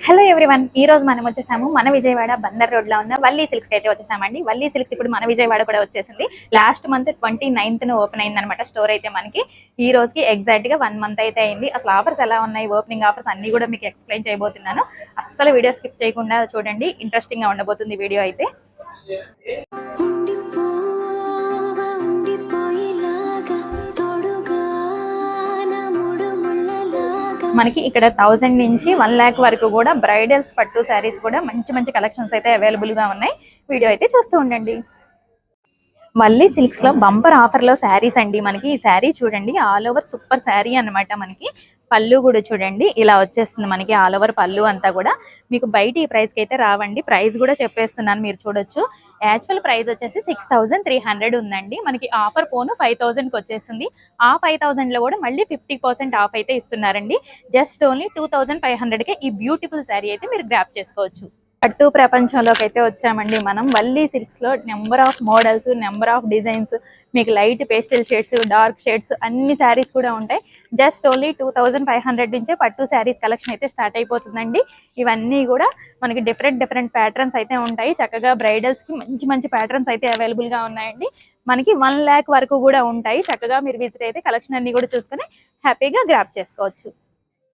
Hello everyone, ఈ రోజు మనం వచ్చేసాము మన విజయవాడ బందర్ రోడ్ లో ఉన్న వల్లీ సిల్క్స్ అయితే వచ్చేసామండి. వల్లీ సిల్క్స్ ఇప్పుడు మన విజయవాడ కూడా వచ్చేసింది. లాస్ట్ మంత్ 29th ఓపెన్ అయింది అనమాట స్టోర్ అయితే. మనకి ఈ రోజుకి ఎగ్జాక్ట్ గా 1 month అయితే అయింది. అసలు ఆఫర్స్ ఎలా ఉన్నాయి, ఓపెనింగ్ ఆఫర్స్ అన్ని కూడా మీకు ఎక్స్ప్లెయిన్ చేయబోతున్నాను. అస్సలు వీడియో స్కిప్ చేయకుండా చూడండి, ఇంట్రెస్టింగ్ గా ఉండబోతుంది వీడియో అయితే. మనకి ఇక్కడ 1000 నుంచి 1 lakh వరకు కూడా బ్రైడల్స్ పట్టు శారీస్ కూడా మంచి మంచి కలెక్షన్స్ అయితే అవైలబుల్ గా ఉన్నాయి. వీడియో అయితే చూస్తూ ఉండండి. వల్లీ సిల్క్స్ లో బంపర్ ఆఫర్ లో శారీస్ అండి. మనకి ఈ శారీ చూడండి, ఆల్ ఓవర్ సూపర్ శారీ అన్నమాట. మనకి పళ్ళు కూడా చూడండి ఇలా వచ్చేస్తుంది. మనకి ఆల్ ఓవర్ పళ్ళు అంతా కూడా మీకు బయట ఈ ప్రైస్ కి అయితే రావండి. ప్రైస్ కూడా చెప్పేస్తున్నాను, మీరు చూడొచ్చు. యాక్చువల్ ప్రైస్ వచ్చేసి 6300 ఉందండి. మనకి ఆఫర్ పోను 5000 కి వచ్చేసింది. ఆ 5000 లో కూడా మళ్ళీ 50% ఆఫ్ అయితే ఇస్తున్నారండి. జస్ట్ ఓన్లీ 2500 కే ఈ బ్యూటిఫుల్ శారీ అయితే మీరు గ్రాప్ చేసుకోవచ్చు. పట్టు ప్రపంచంలోకి అయితే వచ్చామండి మనం. వల్లీ సిల్క్స్ లో number of models, number of designs, మీకు light pastel shades, dark shades అన్ని శారీస్ కూడా ఉంటాయి. జస్ట్ ఓన్లీ 2500 నుంచే పట్టు శారీస్ కలెక్షన్ అయితే స్టార్ట్ అయిపోతుందండి. ఇవన్నీ కూడా మనకి డిఫరెంట్ ప్యాటర్న్స్ అయితే ఉంటాయి. చక్కగా బ్రైడల్స్ కి మంచి మంచి ప్యాటర్న్స్ అయితే అవైలబుల్ గా ఉన్నాయండి. మనకి 1 lakh వరకు కూడా ఉంటాయి. చక్కగా మీరు విజిట్ అయితే కలెక్షన్ అన్ని కూడా చూసుకొని హ్యాపీగా గ్రాప్ చేసుకోవచ్చు.